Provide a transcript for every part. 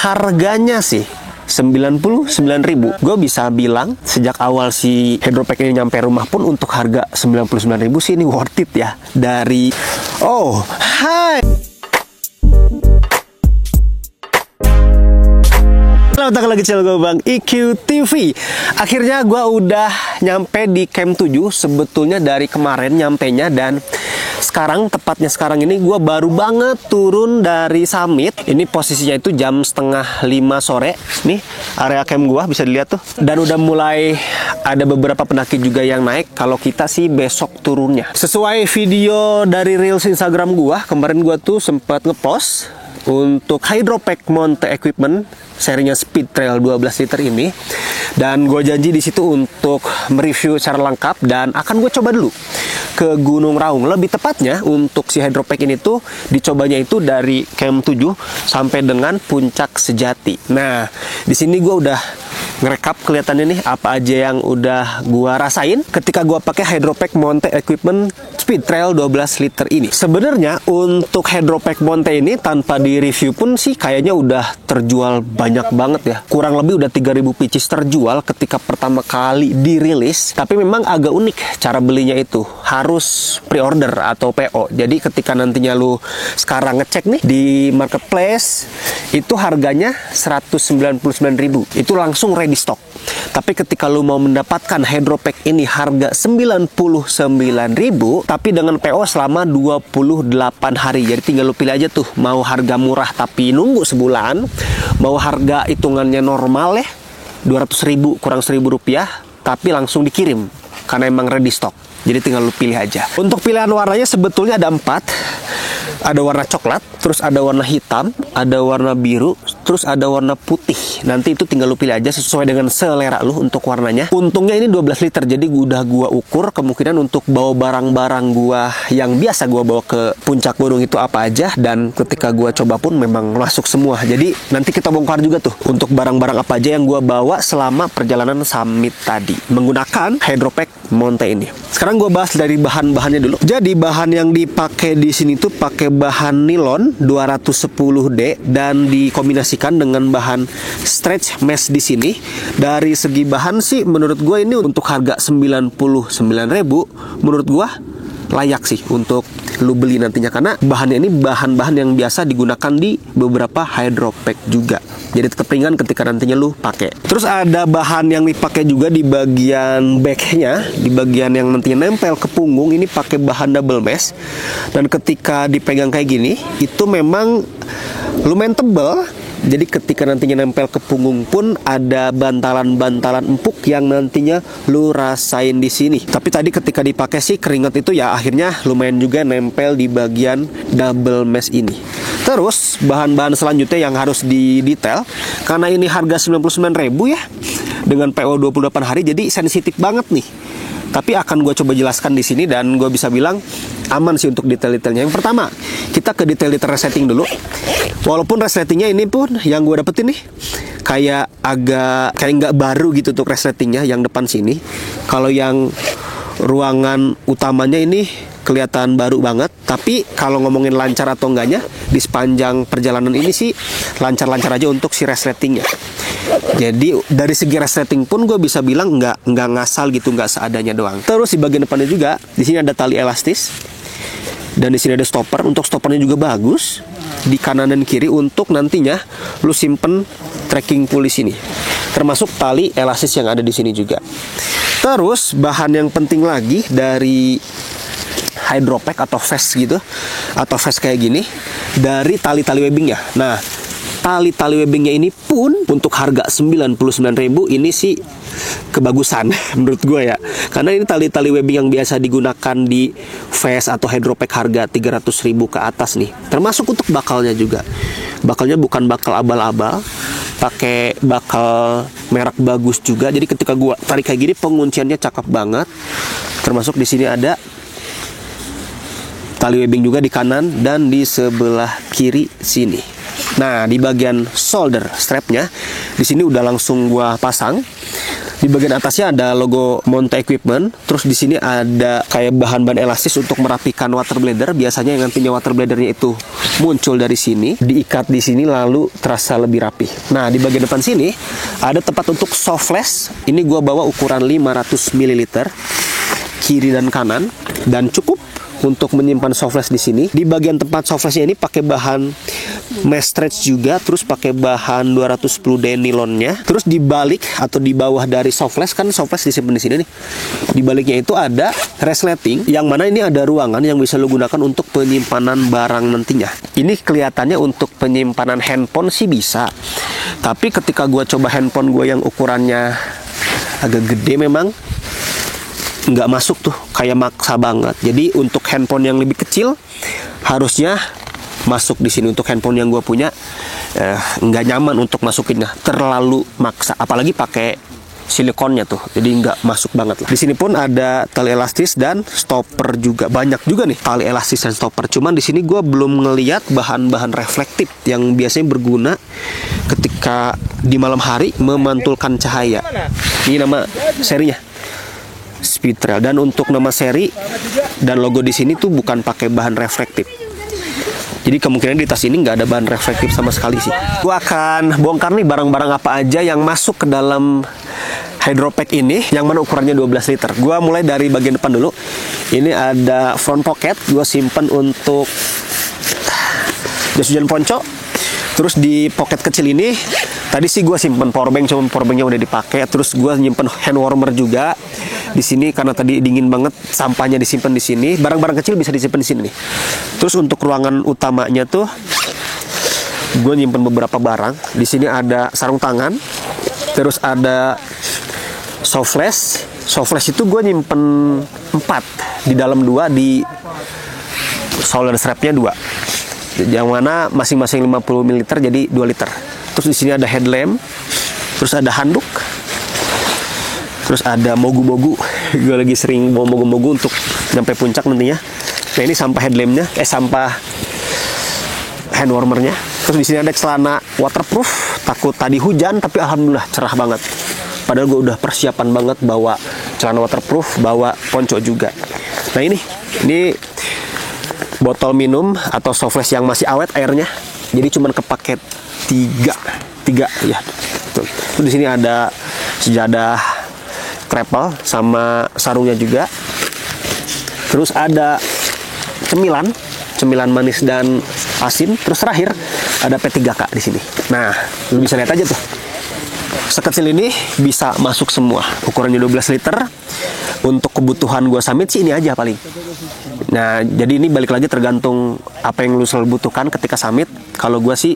Harganya sih 99.000. Gue bisa bilang sejak awal si Hydropack ini nyampe rumah pun untuk harga 99.000 sih ini worth it ya. Dari hai. Selamat datang lagi channel gue Bang IQ TV. Akhirnya gue udah nyampe di Camp 7. Sebetulnya dari kemarin nyampenya, dan sekarang, tepatnya sekarang ini gue baru banget turun dari summit. Ini posisinya itu jam setengah 5 sore. Nih area camp gue bisa dilihat tuh. Dan udah mulai ada beberapa pendaki juga yang naik. Kalau kita sih besok turunnya. Sesuai video dari Reels Instagram gue, kemarin gue tuh sempat ngepost untuk Hydropack Monte Equipment serinya Speed Trail 12 liter ini, dan gue janji di situ untuk mereview secara lengkap, dan akan gue coba dulu ke Gunung Raung. Lebih tepatnya untuk si Hydropack ini tuh dicobanya itu dari Camp 7 sampai dengan Puncak Sejati. Nah, di sini gue udah ngerekap kelihatannya nih apa aja yang udah gua rasain ketika gua pakai Hydropack Monte Equipment Speed Trail 12 liter ini. Sebenarnya untuk Hydropack Monte ini tanpa di review pun sih kayaknya udah terjual banyak banget ya. Kurang lebih udah 3.000 pieces terjual ketika pertama kali dirilis. Tapi memang agak unik cara belinya itu. Harus pre-order atau PO. Jadi ketika nantinya lu sekarang ngecek nih di marketplace, itu harganya 199.000. Itu langsung ready stock. Tapi ketika lu mau mendapatkan Hydropack ini harga 99.000, tapi dengan PO selama 28 hari. Jadi tinggal lu pilih aja tuh, mau harga murah tapi nunggu sebulan, mau harga hitungannya normal ya 200.000 kurang 1.000 rupiah, tapi langsung dikirim karena emang ready stock. Jadi tinggal lu pilih aja. Untuk pilihan warnanya sebetulnya ada 4. Ada warna coklat, terus ada warna hitam, ada warna biru, terus ada warna putih. Nanti itu tinggal lu pilih aja sesuai dengan selera lu untuk warnanya. Untungnya ini 12 liter, jadi udah gua ukur kemungkinan untuk bawa barang-barang gua yang biasa gua bawa ke puncak gunung itu apa aja, dan ketika gua coba pun memang masuk semua. Jadi nanti kita bongkar juga tuh untuk barang-barang apa aja yang gua bawa selama perjalanan summit tadi menggunakan Hydropack Monte ini. Sekarang gua bahas dari bahan-bahannya dulu. Jadi bahan yang dipakai di sini tuh pakai bahan nilon 210D dan dikombinasikan dengan bahan stretch mesh di sini. Dari segi bahan sih menurut gue ini untuk harga 99.000 menurut gue layak sih untuk lu beli nantinya, karena bahannya ini bahan-bahan yang biasa digunakan di beberapa Hydropack juga. Jadi tetap ringan ketika nantinya lu pakai. Terus ada bahan yang dipakai juga di bagian backnya, di bagian yang nantinya nempel ke punggung, ini pakai bahan double mesh. Dan ketika dipegang kayak gini, itu memang lumayan tebal. Jadi ketika nantinya nempel ke punggung pun ada bantalan-bantalan empuk yang nantinya lu rasain di sini. Tapi tadi ketika dipakai sih keringat itu ya akhirnya lumayan juga nempel di bagian double mesh ini. Terus bahan-bahan selanjutnya yang harus didetail, karena ini harga 99.000 ya dengan PO 28 hari, jadi sensitif banget nih. Tapi akan gue coba jelaskan di sini, dan gue bisa bilang aman sih untuk detail-detailnya. Yang pertama, kita ke detail-detail resleting dulu. Walaupun resletingnya ini pun yang gue dapetin nih kayak agak kayak nggak baru gitu untuk resletingnya yang depan sini. Kalau yang ruangan utamanya ini kelihatan baru banget. Tapi kalau ngomongin lancar atau enggaknya, di sepanjang perjalanan ini sih lancar-lancar aja untuk si resletingnya. Jadi dari segi resleting pun gue bisa bilang nggak ngasal gitu, nggak seadanya doang. Terus di bagian depannya juga, di sini ada tali elastis, dan di sini ada stopper. Untuk stoppernya juga bagus di kanan dan kiri untuk nantinya lu simpen trekking pole di sini. Termasuk tali elastis yang ada di sini juga. Terus bahan yang penting lagi dari Hydropack atau vest gitu, atau vest kayak gini, dari tali-tali webbingnya. Nah, tali-tali webbingnya ini pun untuk harga 99.000 ini sih kebagusan menurut gue ya. Karena ini tali-tali webbing yang biasa digunakan di vest atau Hydropack harga 300.000 ke atas nih. Termasuk untuk bakalnya juga. Bakalnya bukan bakal abal-abal, pakai bakal merek bagus juga. Jadi ketika gue tarik kayak gini pengunciannya cakep banget. Termasuk di sini ada tali webbing juga di kanan dan di sebelah kiri sini. Nah, di bagian shoulder strapnya, di sini udah langsung gua pasang. Di bagian atasnya ada logo Monte Equipment. Terus di sini ada kayak bahan-bahan elastis untuk merapikan water bladder. Biasanya yang nantinya water bladdernya itu muncul dari sini, diikat di sini lalu terasa lebih rapi. Nah, di bagian depan sini ada tempat untuk soft flash. Ini gua bawa ukuran 500 ml kiri dan kanan, dan cukup untuk menyimpan soft flash di sini. Di bagian tempat soft flashnya ini pakai bahan mesh stretch juga, terus pakai bahan 210D nilonnya. Terus di balik atau di bawah dari soft flash, kan soft flash disimpan di sini nih. Di baliknya itu ada resleting, yang mana ini ada ruangan yang bisa lo gunakan untuk penyimpanan barang nantinya. Ini kelihatannya untuk penyimpanan handphone sih bisa, tapi ketika gua coba handphone gua yang ukurannya agak gede, memang nggak masuk tuh, kayak maksa banget. Jadi untuk handphone yang lebih kecil harusnya masuk di sini. Untuk handphone yang gue punya nggak nyaman untuk masukinnya, terlalu maksa, apalagi pakai silikonnya tuh, jadi nggak masuk banget lah. Di sini pun ada tali elastis dan stopper juga, banyak juga nih tali elastis dan stopper. Cuman di sini gue belum ngeliat bahan-bahan reflektif yang biasanya berguna ketika di malam hari memantulkan cahaya. Ini nama serinya Speed Trail, dan untuk nama seri dan logo di sini tuh bukan pakai bahan reflektif. Jadi kemungkinan di tas ini nggak ada bahan reflektif sama sekali sih. Gua akan bongkar nih barang-barang apa aja yang masuk ke dalam hydropack ini, yang mana ukurannya 12 liter. Gua mulai dari bagian depan dulu. Ini ada front pocket, gua simpen untuk jas hujan ponco. Terus di pocket kecil ini, tadi sih gue simpen powerbank, cuma powerbanknya udah dipakai. Terus gue nyimpen hand warmer juga di sini karena tadi dingin banget. Sampahnya disimpan di sini. Barang-barang kecil bisa disimpan di sini nih. Terus untuk ruangan utamanya tuh, gue nyimpen beberapa barang. Di sini ada sarung tangan. Terus ada soft flash. Soft flash itu gue nyimpen 4, di dalam 2, di shoulder strapnya 2. Yang mana masing-masing 50 ml, jadi 2 liter. Terus di sini ada headlamp, terus ada handuk, terus ada mogu-mogu. Gue lagi sering bawa mogu-mogu untuk nyampe puncak nantinya. Nah, ini sampah headlampnya, sampah hand warmernya. Terus di sini ada celana waterproof, takut tadi hujan, tapi alhamdulillah cerah banget. Padahal gue udah persiapan banget bawa celana waterproof, bawa ponco juga. Nah, ini botol minum atau soft flash yang masih awet airnya, jadi cuman kepake 3 ya. Tuh. Terus di sini ada sejadah krepel sama sarungnya juga. Terus ada cemilan manis dan asin. Terus terakhir ada P3K di sini. Nah, lu bisa lihat aja tuh. Sekecil ini bisa masuk semua. Ukurannya 12 liter. Untuk kebutuhan gua summit sih ini aja paling. Nah, jadi ini balik lagi tergantung apa yang lu selalu butuhkan ketika summit. Kalau gua sih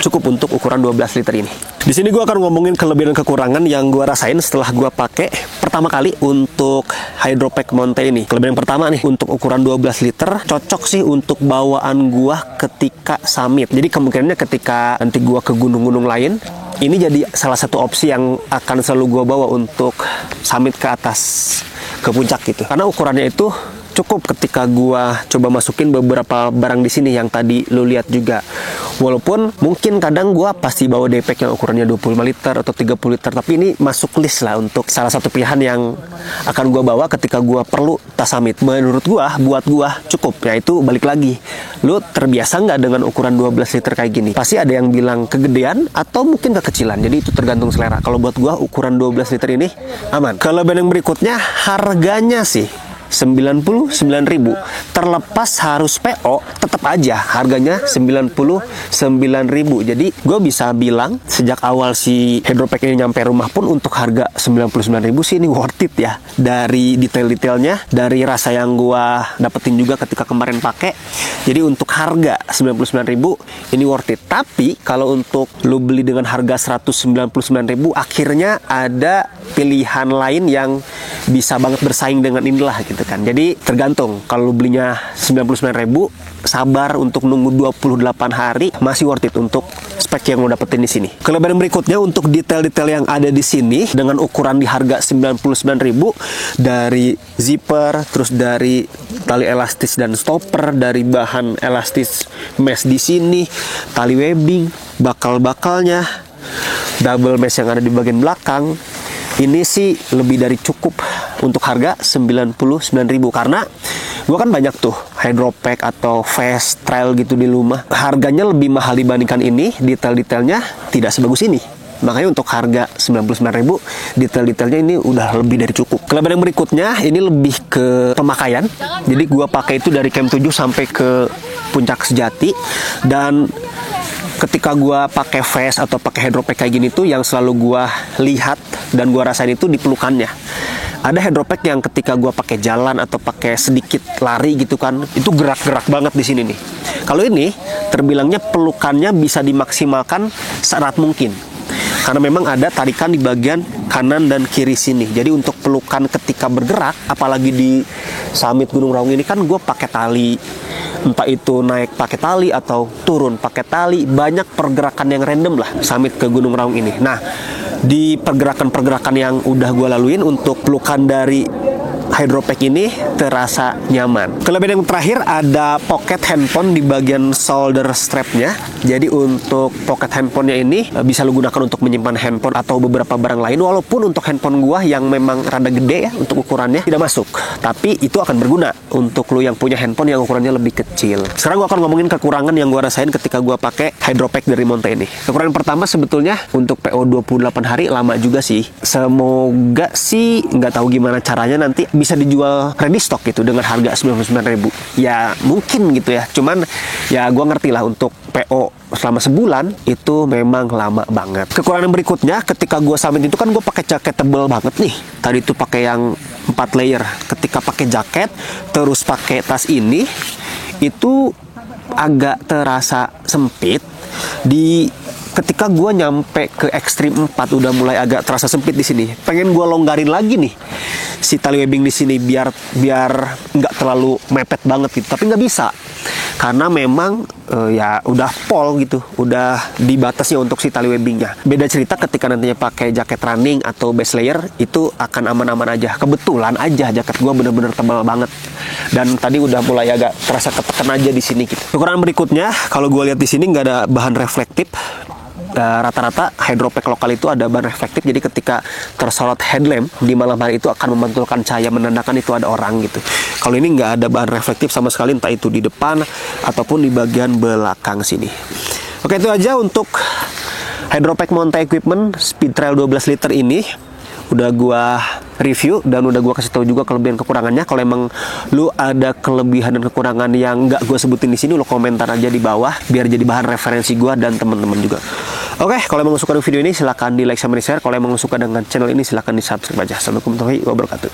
cukup untuk ukuran 12 liter ini. Di sini gua akan ngomongin kelebihan dan kekurangan yang gua rasain setelah gua pakai pertama kali untuk hydropack Monte ini. Kelebihan pertama nih, untuk ukuran 12 liter cocok sih untuk bawaan gua ketika summit. Jadi kemungkinannya ketika nanti gua ke gunung-gunung lain, ini jadi salah satu opsi yang akan selalu gua bawa untuk summit ke atas, ke puncak gitu. Karena ukurannya itu cukup ketika gua coba masukin beberapa barang di sini yang tadi lu lihat juga. Walaupun mungkin kadang gua pasti bawa daypack yang ukurannya 25 liter atau 30 liter, tapi ini masuk list lah untuk salah satu pilihan yang akan gua bawa ketika gua perlu tas summit. Menurut gua, buat gua cukup. Ya itu balik lagi, lu terbiasa nggak dengan ukuran 12 liter kayak gini? Pasti ada yang bilang kegedean atau mungkin kekecilan. Jadi itu tergantung selera. Kalau buat gua ukuran 12 liter ini aman. Kelebihan yang berikutnya, harganya sih 99.000. Terlepas harus PO, tetap aja harganya 99.000. Jadi gue bisa bilang sejak awal si hydropack ini nyampe rumah pun untuk harga 99.000 sih ini worth it ya. Dari detail-detailnya, dari rasa yang gue dapetin juga ketika kemarin pakai. Jadi untuk harga 99.000 ini worth it. Tapi kalau untuk lu beli dengan harga 199.000, akhirnya ada pilihan lain yang bisa banget bersaing dengan inilah gitu kan. Jadi tergantung, kalau belinya 99.000, sabar untuk nunggu 28 hari, masih worth it untuk spek yang lo dapetin di sini. Kelebihan berikutnya untuk detail-detail yang ada di sini dengan ukuran di harga 99.000, dari zipper, terus dari tali elastis dan stopper, dari bahan elastis mesh di sini, tali webbing, bakal-bakalnya, double mesh yang ada di bagian belakang. Ini sih lebih dari cukup untuk harga 99.000, karena gue kan banyak tuh hydropack atau fast trail gitu di rumah. Harganya lebih mahal dibandingkan ini, detail-detailnya tidak sebagus ini. Makanya untuk harga 99.000, detail-detailnya ini udah lebih dari cukup. Kelebihan yang berikutnya ini lebih ke pemakaian. Jadi gue pakai itu dari Camp 7 sampai ke Puncak Sejati, dan ketika gue pakai vest atau pakai hydropack kayak gini tuh, yang selalu gue lihat dan gue rasain itu di pelukannya. Ada hydropack yang ketika gue pakai jalan atau pakai sedikit lari gitu kan, itu gerak-gerak banget di sini nih. Kalau ini terbilangnya pelukannya bisa dimaksimalkan seerat mungkin, karena memang ada tarikan di bagian kanan dan kiri sini. Jadi untuk pelukan ketika bergerak, apalagi di summit Gunung Raung ini kan gue pakai tali, entah itu naik pakai tali atau turun pakai tali, banyak pergerakan yang random lah summit ke Gunung Raung ini. Nah, di pergerakan-pergerakan yang udah gue laluin, untuk pelukan dari hydropack ini terasa nyaman. Kelebihan yang terakhir ada pocket handphone di bagian shoulder strapnya. Jadi untuk pocket handphonenya ini bisa lo gunakan untuk menyimpan handphone atau beberapa barang lain. Walaupun untuk handphone gua yang memang rada gede ya untuk ukurannya tidak masuk, tapi itu akan berguna untuk lo yang punya handphone yang ukurannya lebih kecil. Sekarang gua akan ngomongin kekurangan yang gua rasain ketika gua pakai hydropack dari Monte ini. Kekurangan pertama sebetulnya untuk PO 28 hari lama juga sih. Semoga sih, nggak tahu gimana caranya nanti bisa dijual ready stock gitu dengan harga 99.000. Ya mungkin gitu ya. Cuman ya gua ngerti lah, untuk PO selama sebulan itu memang lama banget. Kekurangan berikutnya, ketika gua summit itu kan gua pakai jaket tebel banget nih. Tadi tuh pakai yang 4 layer. Ketika pakai jaket terus pakai tas ini, itu agak terasa sempit. Ketika gue nyampe ke ekstrim 4 udah mulai agak terasa sempit di sini. Pengen gue longgarin lagi nih si tali webbing di sini biar nggak terlalu mepet banget gitu. Tapi nggak bisa, karena memang ya udah pol gitu, udah dibatasnya untuk si tali webbingnya. Beda cerita ketika nantinya pakai jaket running atau base layer, itu akan aman-aman aja. Kebetulan aja jaket gue bener-bener tebal banget, dan tadi udah mulai agak terasa ketekan aja di sini gitu. Kekurangan berikutnya, kalau gue lihat di sini nggak ada bahan reflektif. Rata-rata hydropack lokal itu ada bahan reflektif, jadi ketika tersorot headlamp di malam hari itu akan memantulkan cahaya, menandakan itu ada orang gitu. Kalau ini nggak ada bahan reflektif sama sekali, entah itu di depan ataupun di bagian belakang sini. Oke, itu aja untuk hydropack Monte Equipment Speed Trail 12 liter ini. Udah gua review dan udah gua kasih tahu juga kelebihan kekurangannya. Kalau emang lu ada kelebihan dan kekurangan yang nggak gua sebutin di sini, lu komentar aja di bawah biar jadi bahan referensi gua dan teman-teman juga. Oke, kalau emang lu suka dengan video ini silahkan di like sama di share. Kalau emang lu suka dengan channel ini silahkan di subscribe aja. Assalamualaikum warahmatullahi wabarakatuh.